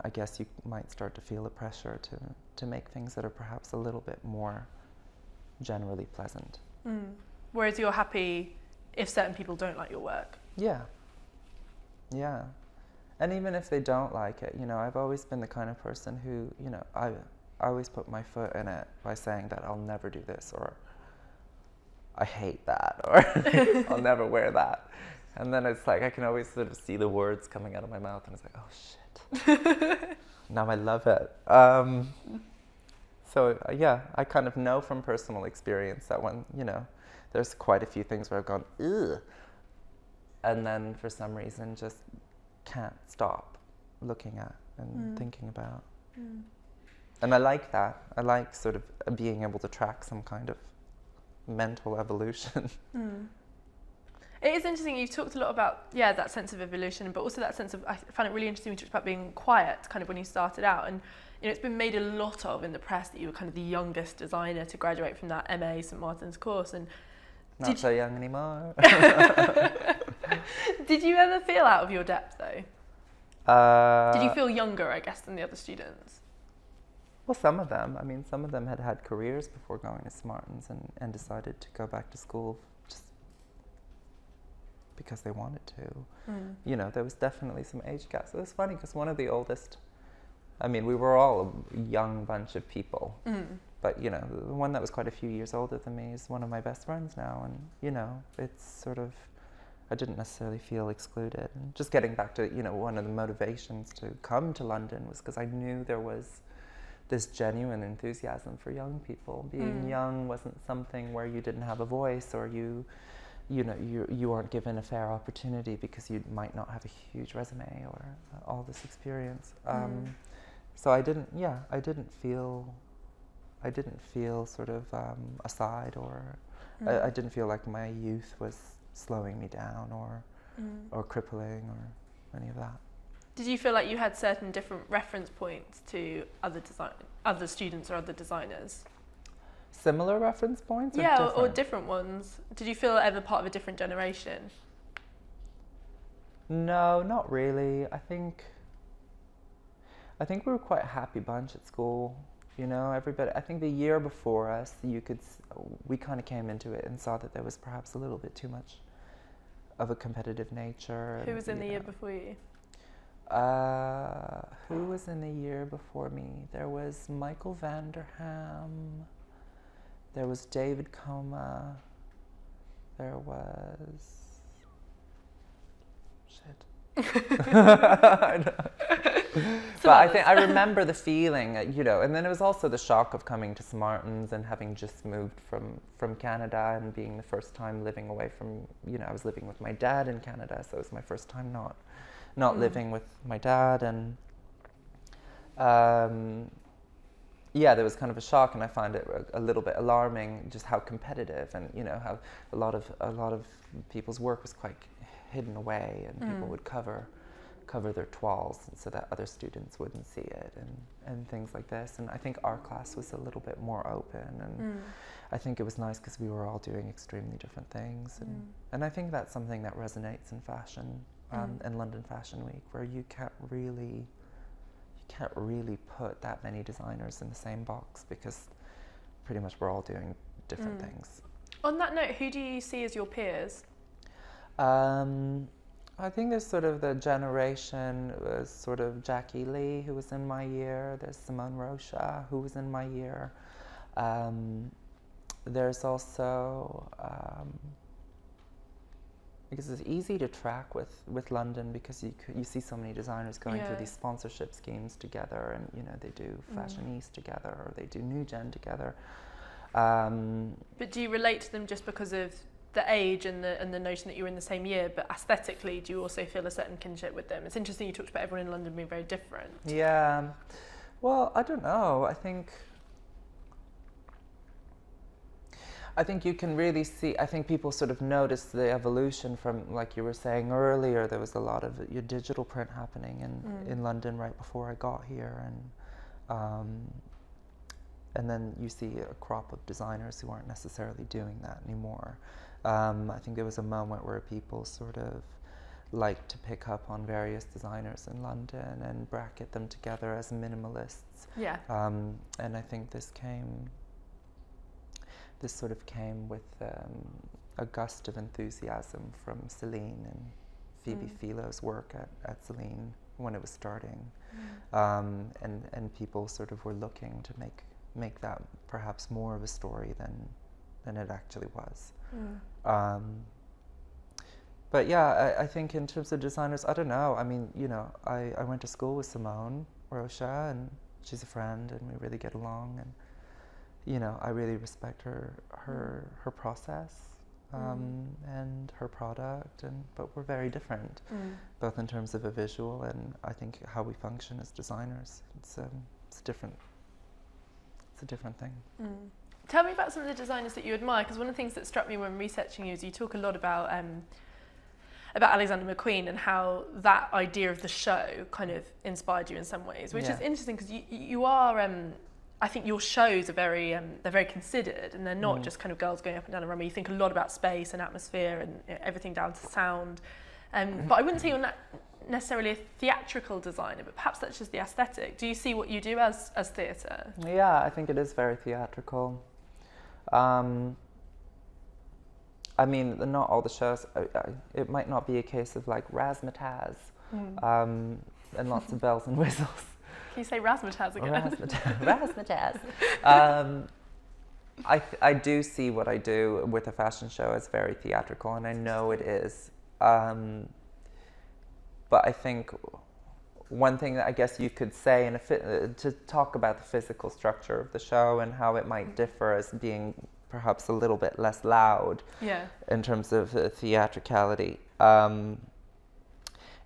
I guess you might start to feel the pressure to make things that are perhaps a little bit more generally pleasant. Whereas you're happy if certain people don't like your work. Yeah. And even if they don't like it, I've always been the kind of person who, I always put my foot in it by saying that I'll never do this, or I hate that, or I'll never wear that. And then it's like I can always sort of see the words coming out of my mouth, and it's like, oh shit. Now I love it. So yeah, I kind of know from personal experience that when, there's quite a few things where I've gone, ugh, and then for some reason just can't stop looking at and thinking about. And I like that. I like sort of being able to track some kind of mental evolution. It is interesting, you've talked a lot about, that sense of evolution, but also that sense of, I found it really interesting when you talked about being quiet, kind of when you started out, and it's been made a lot of in the press that you were kind of the youngest designer to graduate from that MA St Martin's course, and not so young anymore. Did you ever feel out of your depth though? Did you feel younger, I guess, than the other students? Well, some of them. I mean, some of them had had careers before going to Smartens and decided to go back to school just because they wanted to. Mm. You know, there was definitely some age gaps. It was funny because one of the oldest, I mean, we were all a young bunch of people, but, you know, the one that was quite a few years older than me is one of my best friends now. And, you know, it's sort of, I didn't necessarily feel excluded. And just getting back to, you know, one of the motivations to come to London was because I knew there was this genuine enthusiasm for young people. Being young wasn't something where you didn't have a voice, or you know, you weren't given a fair opportunity because you might not have a huge resume or all this experience. So I didn't feel sort of aside, or I didn't feel like my youth was slowing me down or crippling or any of that. Did you feel like you had certain different reference points to other students or other designers? Similar reference points? Yeah, or different ones. Did you feel ever part of a different generation? No, not really. I think we were quite a happy bunch at school. You know, everybody. I think the year before us, we kind of came into it and saw that there was perhaps a little bit too much of a competitive nature. Who was in the year before you? Who was in the year before me? There was Michael Vanderham. There was David Coma. There was... Shit. I know. But I remember the feeling, you know, and then it was also the shock of coming to Smartens and having just moved from Canada and being the first time living away from, you know, I was living with my dad in Canada, so it was my first time not living with my dad, and yeah, there was kind of a shock, and I found it a little bit alarming just how competitive, and you know how a lot of people's work was quite hidden away, and people would cover their toiles so that other students wouldn't see it, and things like this. And I think our class was a little bit more open, and I think it was nice because we were all doing extremely different things, and I think that's something that resonates in fashion and London Fashion Week, where you can't really put that many designers in the same box because pretty much we're all doing different things. On that note, who do you see as your peers? I think there's sort of the generation, sort of Jackie Lee, who was in my year. There's Simone Rocha, who was in my year. There's also, because it's easy to track with London because you see so many designers going through these sponsorship schemes together, and you know they do Fashion East together, or they do New Gen together. But do you relate to them just because of the age and the notion that you're in the same year, but aesthetically, do you also feel a certain kinship with them? It's interesting you talked about everyone in London being very different. Yeah, well, I don't know. I think you can really see, I think people sort of notice the evolution from, like you were saying earlier, there was a lot of your digital print happening in London right before I got here, and then you see a crop of designers who aren't necessarily doing that anymore. I think there was a moment where people sort of liked to pick up on various designers in London and bracket them together as minimalists. Yeah. And I think this sort of came with a gust of enthusiasm from Celine and Phoebe Philo's work at Celine when it was starting. And people sort of were looking to make that perhaps more of a story than it actually was. But yeah, I think in terms of designers, I don't know. I mean, you know, I went to school with Simone Rocha, and she's a friend, and we really get along, and you know, I really respect her process and her product, but we're very different, both in terms of a visual and I think how we function as designers. It's a different thing. Tell me about some of the designers that you admire, because one of the things that struck me when researching you is you talk a lot about Alexander McQueen and how that idea of the show kind of inspired you in some ways, which is interesting because you are, I think your shows are very, they're very considered, and they're not just kind of girls going up and down a runway. You think a lot about space and atmosphere and everything down to sound. But I wouldn't say you're necessarily a theatrical designer, but perhaps that's just the aesthetic. Do you see what you do as theatre? Yeah, I think it is very theatrical. I mean, not all the shows, it might not be a case of like razzmatazz and lots of bells and whistles. Can you say razzmatazz again? Razzmatazz. I do see what I do with a fashion show as very theatrical, and I know it is. But I think one thing that I guess you could say to talk about the physical structure of the show and how it might differ as being perhaps a little bit less loud in terms of theatricality,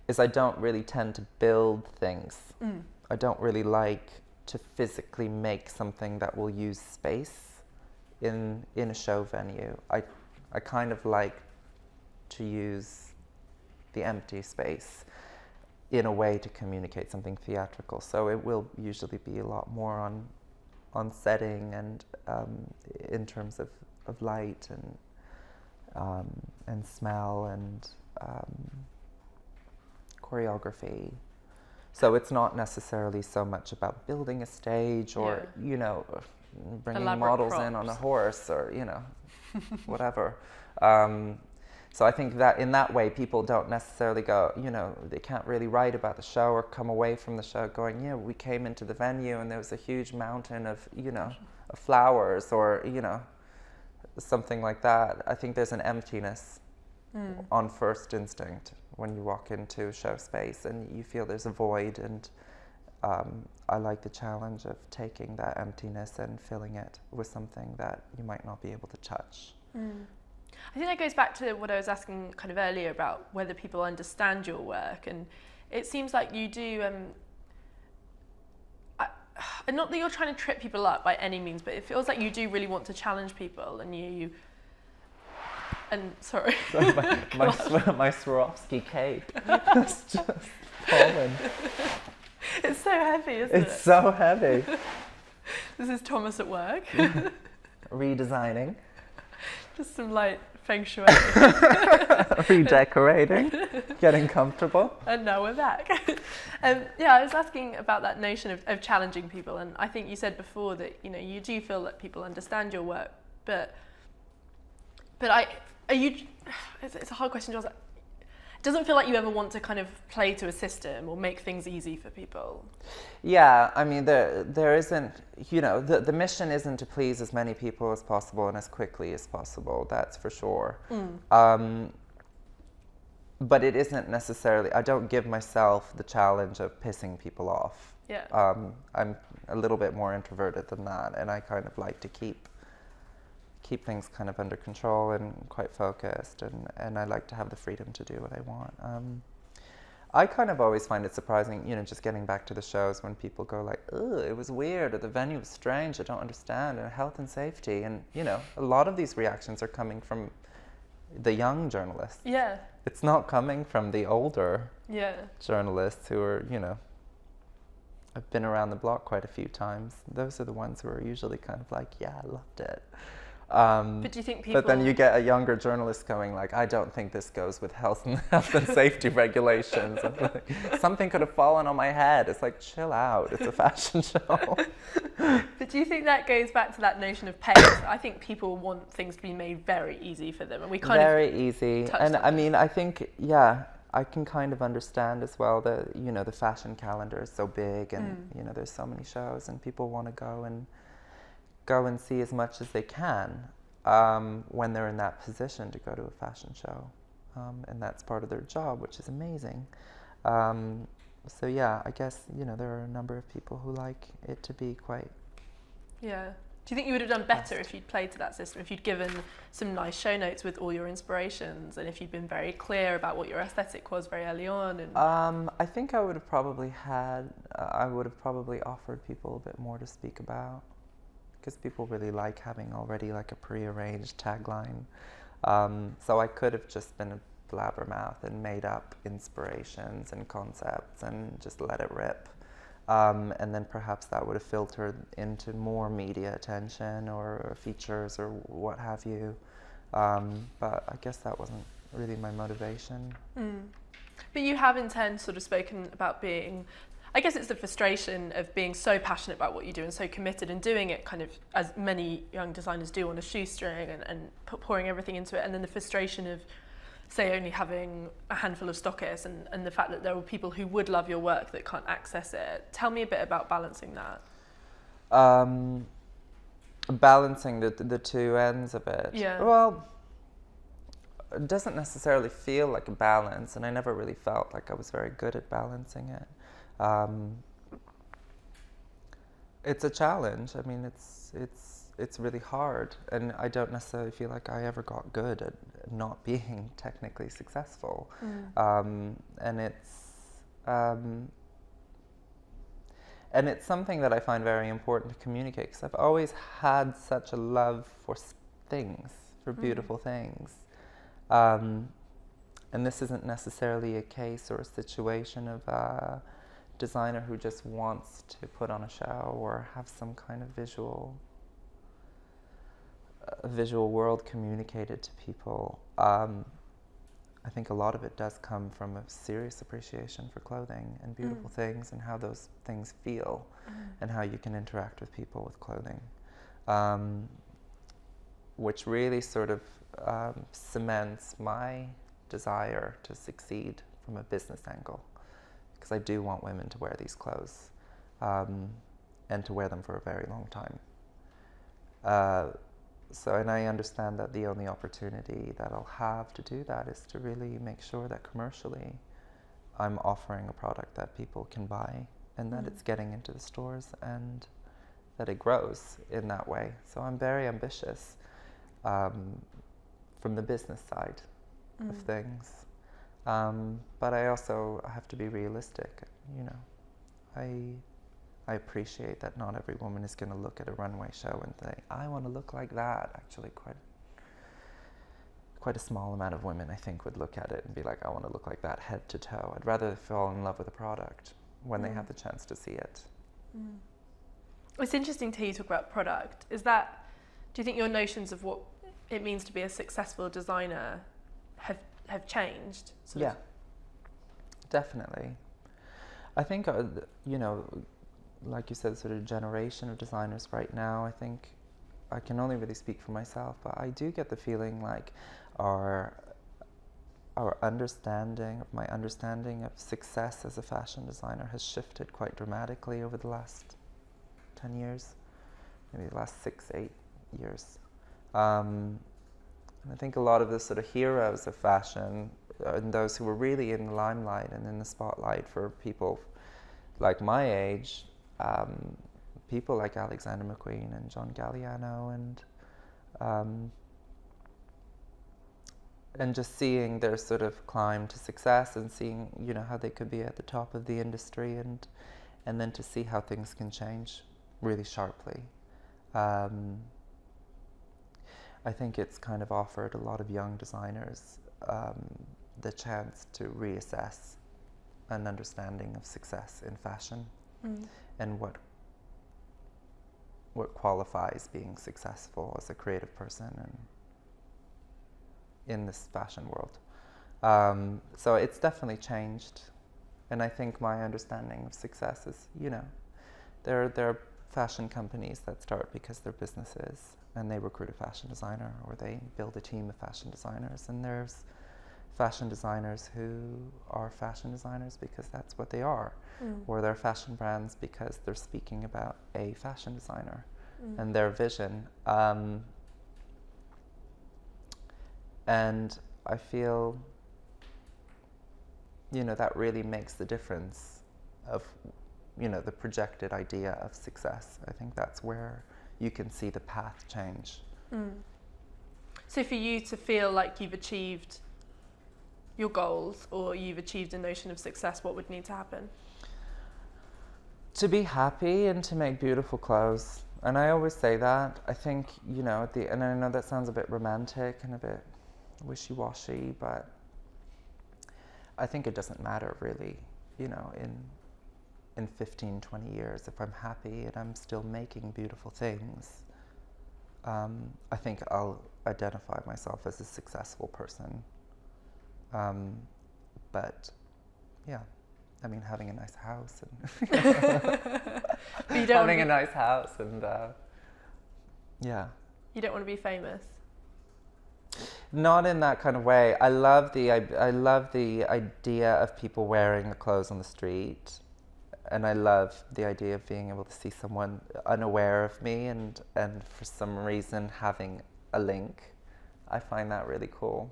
is I don't really tend to build things. I don't really like to physically make something that will use space in a show venue. I kind of like to use the empty space in a way to communicate something theatrical. So it will usually be a lot more on setting and in terms of light and smell and choreography. So it's not necessarily so much about building a stage or bringing elaborate models props in on a horse or whatever. So I think that in that way, people don't necessarily go, they can't really write about the show or come away from the show going, we came into the venue and there was a huge mountain of, of flowers or, something like that. I think there's an emptiness on first instinct when you walk into a show space and you feel there's a void, and I like the challenge of taking that emptiness and filling it with something that you might not be able to touch. I think that goes back to what I was asking kind of earlier about whether people understand your work, and it seems like you do. Not that you're trying to trip people up by any means, but it feels like you do really want to challenge people, and you. And sorry, my Swarovski cape has just fallen. It's so heavy, isn't it? It's so heavy. This is Thomas at work. Redesigning. Just some light feng shui. Redecorating. Getting comfortable. And now we're back. I was asking about that notion of challenging people, and I think you said before that you do feel that people understand your work, but it's a hard question, Jules. It doesn't feel like you ever want to kind of play to a system or make things easy for people. Yeah, I mean, there isn't, the mission isn't to please as many people as possible and as quickly as possible, that's for sure. But it isn't necessarily, I don't give myself the challenge of pissing people off. Yeah. I'm a little bit more introverted than that, and I kind of like to keep things kind of under control and quite focused, and I like to have the freedom to do what I want. I kind of always find it surprising, just getting back to the shows when people go like, "Ugh, it was weird," or "The venue was strange, I don't understand," and health and safety, and a lot of these reactions are coming from the young journalists. Yeah. It's not coming from the older journalists who are, I've been around the block quite a few times. Those are the ones who are usually kind of like, "Yeah, I loved it." But do you think people? But then you get a younger journalist going like, "I don't think this goes with health and safety regulations." I'm like, something could have fallen on my head. It's like, chill out. It's a fashion show. But do you think that goes back to that notion of pace? I think people want things to be made very easy for them, and we kind very easy. And I mean, I think I can kind of understand as well that the fashion calendar is so big, and there's so many shows, and people want to go and see as much as they can when they're in that position to go to a fashion show, and that's part of their job, which is amazing. So I guess there are a number of people who like it to be quite. Yeah. Do you think you would have done better if you'd played to that system, if you'd given some nice show notes with all your inspirations, and if you'd been very clear about what your aesthetic was very early on? And I think I would have probably offered people a bit more to speak about, because people really like having already like a prearranged tagline. So I could have just been a blabbermouth and made up inspirations and concepts and just let it rip. And then perhaps that would have filtered into more media attention or features or what have you. But I guess that wasn't really my motivation. But you have in turn sort of spoken about being, I guess it's the frustration of being so passionate about what you do and so committed and doing it kind of as many young designers do on a shoestring and pouring everything into it, and then the frustration of, say, only having a handful of stockists and the fact that there are people who would love your work that can't access it. Tell me a bit about balancing that. Balancing the two ends of it. Yeah. Well, it doesn't necessarily feel like a balance, and I never really felt like I was very good at balancing it. It's a challenge. I mean, it's really hard, and I don't necessarily feel like I ever got good at not being technically successful. And it's something that I find very important to communicate, because I've always had such a love for things, for beautiful things. And this isn't necessarily a case or a situation of a designer who just wants to put on a show or have some kind of visual world communicated to people. I think a lot of it does come from a serious appreciation for clothing and beautiful things and how those things feel and how you can interact with people with clothing, which really sort of cements my desire to succeed from a business angle, because I do want women to wear these clothes and to wear them for a very long time. And I understand that the only opportunity that I'll have to do that is to really make sure that commercially I'm offering a product that people can buy and that it's getting into the stores and that it grows in that way. So I'm very ambitious from the business side of things. But I also have to be realistic. You know, I appreciate that not every woman is going to look at a runway show and think, I want to look like that. Actually, quite a small amount of women, I think, would look at it and be like, I want to look like that head to toe. I'd rather fall in love with a product when they have the chance to see it. It's interesting to hear you talk about product. Do you think your notions of what it means to be a successful designer have changed? Yeah, definitely. I think, you know, like you said, sort of generation of designers right now, I think I can only really speak for myself, but I do get the feeling like my understanding of success as a fashion designer has shifted quite dramatically over the last 10 years, maybe the last 6-8 years. And I think a lot of the sort of heroes of fashion and those who were really in the limelight and in the spotlight for people like my age, people like Alexander McQueen and John Galliano and just seeing their sort of climb to success and seeing, you know, how they could be at the top of the industry and then to see how things can change really sharply. I think it's kind of offered a lot of young designers the chance to reassess an understanding of success in fashion and what qualifies being successful as a creative person and in this fashion world. So it's definitely changed, and I think my understanding of success is, you know, there are fashion companies that start because they're businesses and they recruit a fashion designer or they build a team of fashion designers, and there's fashion designers who are fashion designers because that's what they are, or they're fashion brands because they're speaking about a fashion designer and their vision. And I feel, you know, that really makes the difference of, you know, the projected idea of success. I think that's where you can see the path change. So for you to feel like you've achieved your goals or you've achieved a notion of success, what would need to happen? To be happy and to make beautiful clothes. And I always say that. I think, you know, and I know that sounds a bit romantic and a bit wishy-washy, but I think it doesn't matter really, you know, in 15, 20 years, if I'm happy and I'm still making beautiful things, I think I'll identify myself as a successful person. But yeah. I mean, having a nice house and But you don't having a nice house and yeah. You don't want to be famous. Not in that kind of way. I love the idea of people wearing the clothes on the street, and I love the idea of being able to see someone unaware of me and for some reason having a link. I find that really cool.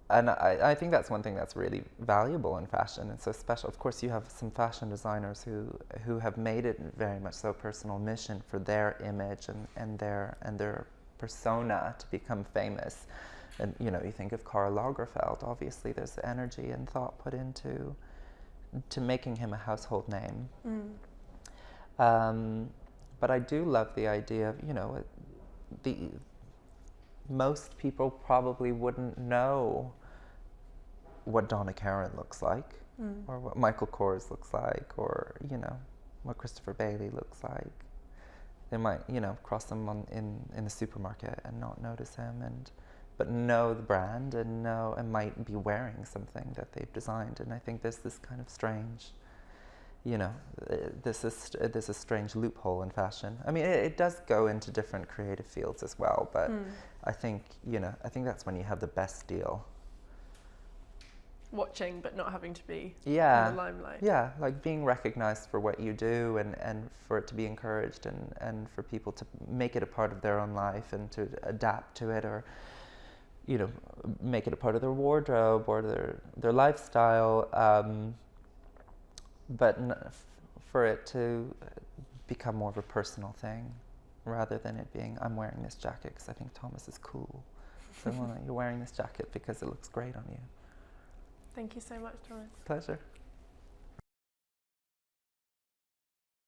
And I think that's one thing that's really valuable in fashion and so special. Of course, you have some fashion designers who have made it very much so a personal mission for their image and their persona to become famous. And you know, you think of Karl Lagerfeld. Obviously, there's energy and thought put into making him a household name. But I do love the idea of, you know, most people probably wouldn't know what Donna Karan looks like, or what Michael Kors looks like, or, you know, what Christopher Bailey looks like. They might, you know, cross them in the supermarket and not notice him, but know the brand and might be wearing something that they've designed. And I think there's this kind of strange, you know, there's a strange loophole in fashion. I mean, it does go into different creative fields as well, but I think, you know, I think that's when you have the best deal. Watching, but not having to be in the limelight. Yeah, like being recognized for what you do and for it to be encouraged and for people to make it a part of their own life and to adapt to it, or, you know, make it a part of their wardrobe or their lifestyle. But for it to become more of a personal thing rather than it being, I'm wearing this jacket because I think Thomas is cool. So well, you're wearing this jacket because it looks great on you. Thank you so much, Thomas. Pleasure.